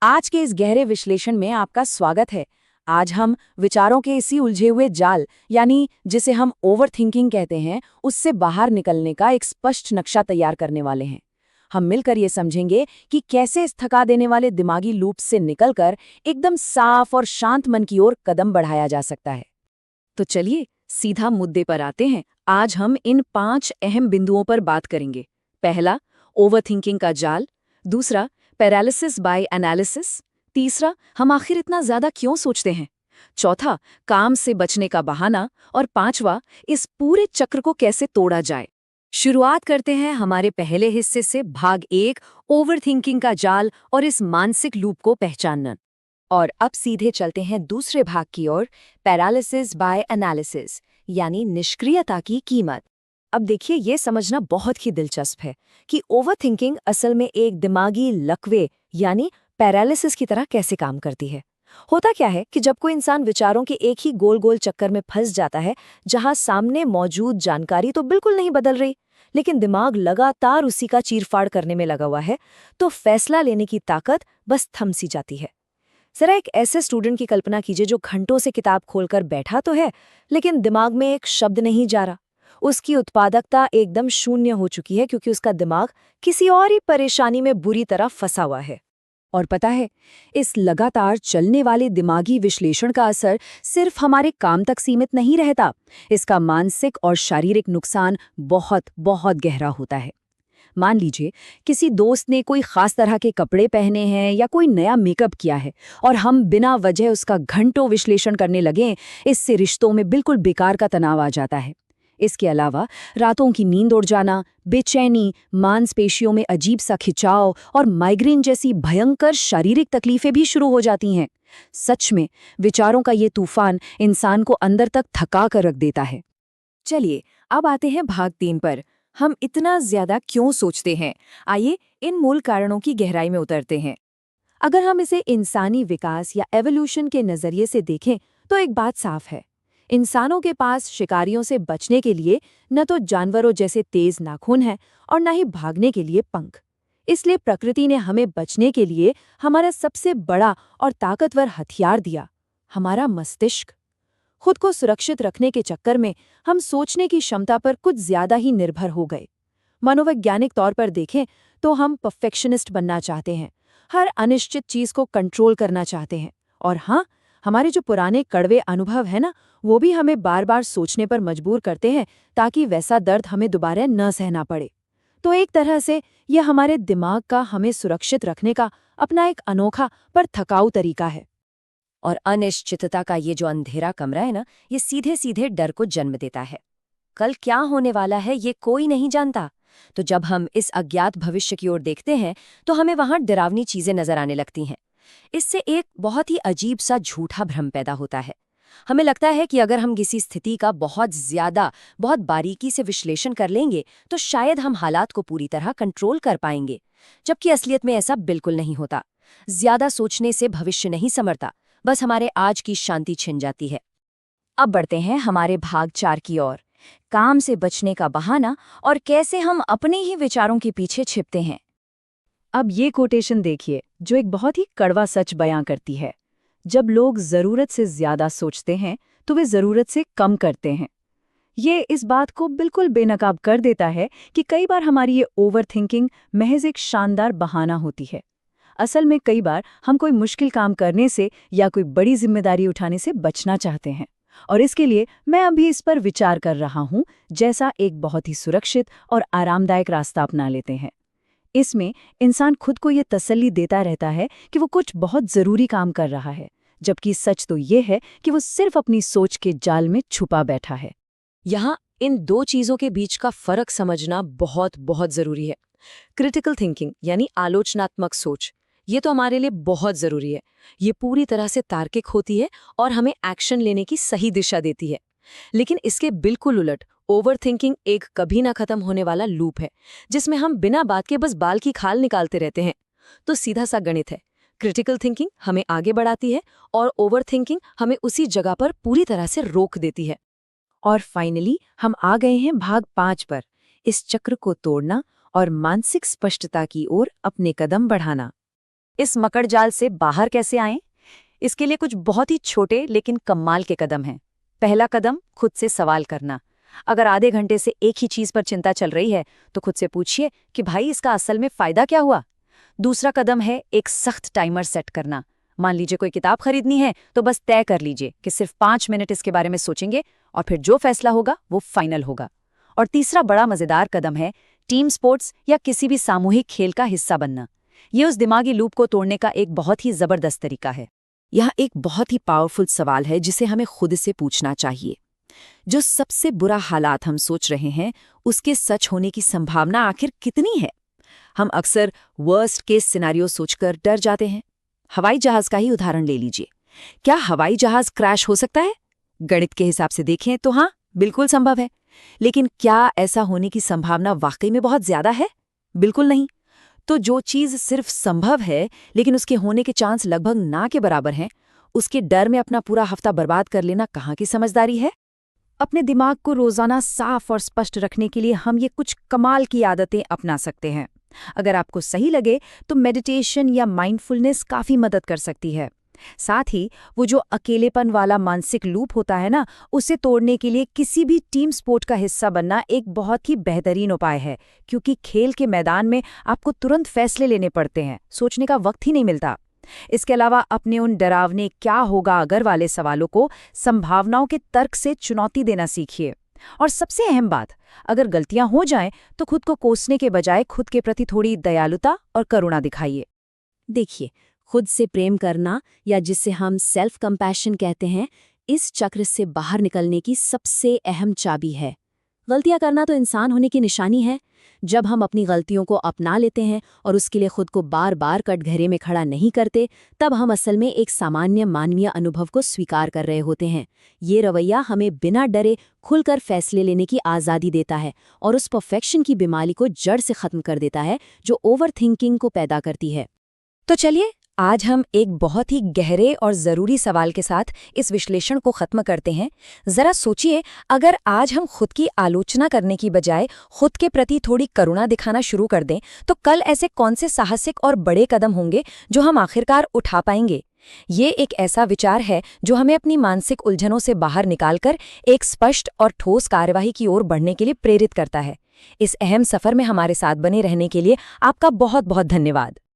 आज के इस गहरे विश्लेषण में आपका स्वागत है। आज हम विचारों के इसी उलझे हुए जाल यानी जिसे हम ओवर थिंकिंग कहते हैं, उससे बाहर निकलने का एक स्पष्ट नक्शा तैयार करने वाले हैं। हम मिलकर ये समझेंगे कि कैसे इस थका देने वाले दिमागी लूप से निकलकर एकदम साफ और शांत मन की ओर कदम बढ़ाया जा सकता है। तो चलिए सीधा मुद्दे पर आते हैं। आज हम इन 5 अहम बिंदुओं पर बात करेंगे। पहला, ओवरथिंकिंग का जाल। दूसरा, पैरालिसिस बाय एनालिसिस। तीसरा, हम आखिर इतना ज्यादा क्यों सोचते हैं। चौथा, काम से बचने का बहाना। और पांचवा, इस पूरे चक्र को कैसे तोड़ा जाए। शुरुआत करते हैं हमारे पहले हिस्से से, भाग 1, ओवरथिंकिंग का जाल और इस मानसिक लूप को पहचानना। और अब सीधे चलते हैं दूसरे भाग की ओर, पैरालिसिस बाय एनालिसिस यानी निष्क्रियता की कीमत। अब देखिए, ये समझना बहुत ही दिलचस्प है कि ओवरथिंकिंग असल में एक दिमागी लकवे यानी पैरालिसिस की तरह कैसे काम करती है। होता क्या है कि जब कोई इंसान विचारों के एक ही गोल गोल चक्कर में फंस जाता है, जहां सामने मौजूद जानकारी तो बिल्कुल नहीं बदल रही, लेकिन दिमाग लगातार उसी का चीरफाड़ करने में लगा हुआ है, तो फैसला लेने की ताकत बस थम सी जाती है। जरा एक ऐसे स्टूडेंट की कल्पना कीजिए जो घंटों से किताब खोलकर बैठा तो है, लेकिन दिमाग में एक शब्द नहीं जा रहा। उसकी उत्पादकता एकदम शून्य हो चुकी है, क्योंकि उसका दिमाग किसी और ही परेशानी में बुरी तरह फंसा हुआ है। और पता है, इस लगातार चलने वाले दिमागी विश्लेषण का असर सिर्फ हमारे काम तक सीमित नहीं रहता। इसका मानसिक और शारीरिक नुकसान बहुत बहुत गहरा होता है। मान लीजिए किसी दोस्त ने कोई खास तरह के कपड़े पहने हैं या कोई नया मेकअप किया है, और हम बिना वजह उसका घंटों विश्लेषण करने लगें। इससे रिश्तों में बिल्कुल बेकार का तनाव आ जाता है। इसके अलावा रातों की नींद उड़ जाना, बेचैनी, मांसपेशियों में अजीब सा खिंचाव और माइग्रेन जैसी भयंकर शारीरिक तकलीफें भी शुरू हो जाती हैं। सच में विचारों का ये तूफान इंसान को अंदर तक थका कर रख देता है। चलिए अब आते हैं भाग 3 पर। हम इतना ज्यादा क्यों सोचते हैं, आइए इन मूल कारणों की गहराई में उतरते हैं। अगर हम इसे इंसानी विकास या एवोल्यूशन के नजरिए से देखें, तो एक बात साफ है। इंसानों के पास शिकारियों से बचने के लिए न तो जानवरों जैसे तेज नाखून है और न ही भागने के लिए पंख। इसलिए प्रकृति ने हमें बचने के लिए हमारा सबसे बड़ा और ताकतवर हथियार दिया, हमारा मस्तिष्क। खुद को सुरक्षित रखने के चक्कर में हम सोचने की क्षमता पर कुछ ज्यादा ही निर्भर हो गए। मनोवैज्ञानिक तौर पर देखें तो हम परफेक्शनिस्ट बनना चाहते हैं, हर अनिश्चित चीज को कंट्रोल करना चाहते हैं। और हाँ, हमारे जो पुराने कड़वे अनुभव है ना, वो भी हमें बार बार सोचने पर मजबूर करते हैं, ताकि वैसा दर्द हमें दोबारा न सहना पड़े। तो एक तरह से यह हमारे दिमाग का हमें सुरक्षित रखने का अपना एक अनोखा पर थकाऊ तरीका है। और अनिश्चितता का ये जो अंधेरा कमरा है ना, ये सीधे सीधे डर को जन्म देता है। कल क्या होने वाला है ये कोई नहीं जानता। तो जब हम इस अज्ञात भविष्य की ओर देखते हैं, तो हमें वहां डरावनी चीजें नजर आने लगती हैं। इससे एक बहुत ही अजीब सा झूठा भ्रम पैदा होता है। हमें लगता है कि अगर हम किसी स्थिति का बहुत बारीकी से विश्लेषण कर लेंगे, तो शायद हम हालात को पूरी तरह कंट्रोल कर पाएंगे, जबकि असलियत में ऐसा बिल्कुल नहीं होता। ज्यादा सोचने से भविष्य नहीं संवरता, बस हमारे आज की शांति छिन जाती है। अब बढ़ते हैं हमारे भाग 4 की ओर, काम से बचने का बहाना और कैसे हम अपने ही विचारों के पीछे छिपते हैं। अब ये कोटेशन देखिए, जो एक बहुत ही कड़वा सच बयां करती है। जब लोग जरूरत से ज्यादा सोचते हैं, तो वे जरूरत से कम करते हैं। ये इस बात को बिल्कुल बेनकाब कर देता है कि कई बार हमारी ये ओवरथिंकिंग महज एक शानदार बहाना होती है। असल में कई बार हम कोई मुश्किल काम करने से या कोई बड़ी जिम्मेदारी उठाने से बचना चाहते हैं, और इसके लिए मैं अभी इस पर विचार कर रहा हूं, जैसा एक बहुत ही सुरक्षित और आरामदायक रास्ता अपना लेते हैं। इसमें इंसान खुद को ये तसल्ली देता रहता है कि वो कुछ बहुत जरूरी काम कर रहा है, जबकि सच तो ये है कि वो सिर्फ अपनी सोच के जाल में छुपा बैठा है। यहाँ इन दो चीजों के बीच का फर्क समझना बहुत बहुत जरूरी है। क्रिटिकल थिंकिंग यानी आलोचनात्मक सोच, ये तो हमारे लिए बहुत जरूरी है। ये पूरी तरह से तार्किक होती है और हमें एक्शन लेने की सही दिशा देती है। लेकिन इसके बिल्कुल उलट ओवरथिंकिंग एक कभी ना खत्म होने वाला लूप है, जिसमें हम बिना बात के बस बाल की खाल निकालते रहते हैं। तो सीधा सा गणित है, क्रिटिकल थिंकिंग हमें आगे बढ़ाती है और ओवरथिंकिंग हमें उसी जगह पर पूरी तरह से रोक देती है। और फाइनली हम आ गए हैं भाग 5 पर, इस चक्र को तोड़ना और मानसिक स्पष्टता की ओर अपने कदम बढ़ाना। इस मकड़ जाल से बाहर कैसे आएं? इसके लिए कुछ बहुत ही छोटे लेकिन कमाल के कदम हैं। पहला कदम, खुद से सवाल करना। अगर आधे घंटे से एक ही चीज पर चिंता चल रही है तो खुद से पूछिए कि भाई इसका असल में फायदा क्या हुआ। दूसरा कदम है एक सख्त टाइमर सेट करना। मान लीजिए कोई किताब खरीदनी है तो बस तय कर लीजिए कि सिर्फ 5 मिनट इसके बारे में सोचेंगे और फिर जो फैसला होगा वो फाइनल होगा। और तीसरा बड़ा मजेदार कदम है टीम स्पोर्ट्स या किसी भी सामूहिक खेल का हिस्सा बनना। ये उस दिमागी लूप को तोड़ने का एक बहुत ही जबरदस्त तरीका है। यह एक बहुत ही पावरफुल सवाल है जिसे हमें खुद से पूछना चाहिए। जो सबसे बुरा हालात हम सोच रहे हैं उसके सच होने की संभावना आखिर कितनी है? हम अक्सर वर्स्ट केस सिनेरियो सोचकर डर जाते हैं। हवाई जहाज का ही उदाहरण ले लीजिए। क्या हवाई जहाज क्रैश हो सकता है? गणित के हिसाब से देखें तो हाँ, बिल्कुल संभव है। लेकिन क्या ऐसा होने की संभावना वाकई में बहुत ज्यादा है? बिल्कुल नहीं। तो जो चीज सिर्फ संभव है लेकिन उसके होने के चांस लगभग ना के बराबर हैं, उसके डर में अपना पूरा हफ्ता बर्बाद कर लेना कहाँ की समझदारी है? अपने दिमाग को रोजाना साफ और स्पष्ट रखने के लिए हम ये कुछ कमाल की आदतें अपना सकते हैं। अगर आपको सही लगे तो मेडिटेशन या माइंडफुलनेस काफी मदद कर सकती है। साथ ही वो जो अकेलेपन वाला मानसिक लूप होता है ना, उसे तोड़ने के लिए किसी भी टीम स्पोर्ट का हिस्सा बनना एक बहुत ही बेहतरीन उपाय है, क्योंकि खेल के मैदान में आपको तुरंत फैसले लेने पड़ते हैं, सोचने का वक्त ही नहीं मिलता। इसके अलावा अपने उन डरावने क्या होगा अगर वाले सवालों को संभावनाओं के तर्क से चुनौती देना सीखिए। और सबसे अहम बात, अगर गलतियां हो जाएं तो खुद को कोसने के बजाय खुद के प्रति थोड़ी दयालुता और करुणा दिखाइए। देखिए, खुद से प्रेम करना या जिसे हम सेल्फ कंपैशन कहते हैं, इस चक्र से बाहर निकलने की सबसे अहम चाबी है। गलतियां करना तो इंसान होने की निशानी है। जब हम अपनी गलतियों को अपना लेते हैं और उसके लिए खुद को बार बार कटघरे में खड़ा नहीं करते, तब हम असल में एक सामान्य मानवीय अनुभव को स्वीकार कर रहे होते हैं। ये रवैया हमें बिना डरे खुलकर फैसले लेने की आज़ादी देता है और उस परफेक्शन की बीमारी को जड़ से खत्म कर देता है जो ओवर थिंकिंग को पैदा करती है। तो चलिए, आज हम एक बहुत ही गहरे और ज़रूरी सवाल के साथ इस विश्लेषण को ख़त्म करते हैं। ज़रा सोचिए, अगर आज हम खुद की आलोचना करने की बजाय खुद के प्रति थोड़ी करुणा दिखाना शुरू कर दें, तो कल ऐसे कौन से साहसिक और बड़े कदम होंगे जो हम आखिरकार उठा पाएंगे? ये एक ऐसा विचार है जो हमें अपनी मानसिक उलझनों से बाहर निकालकर एक स्पष्ट और ठोस कार्यवाही की ओर बढ़ने के लिए प्रेरित करता है। इस अहम सफ़र में हमारे साथ बने रहने के लिए आपका बहुत बहुत धन्यवाद।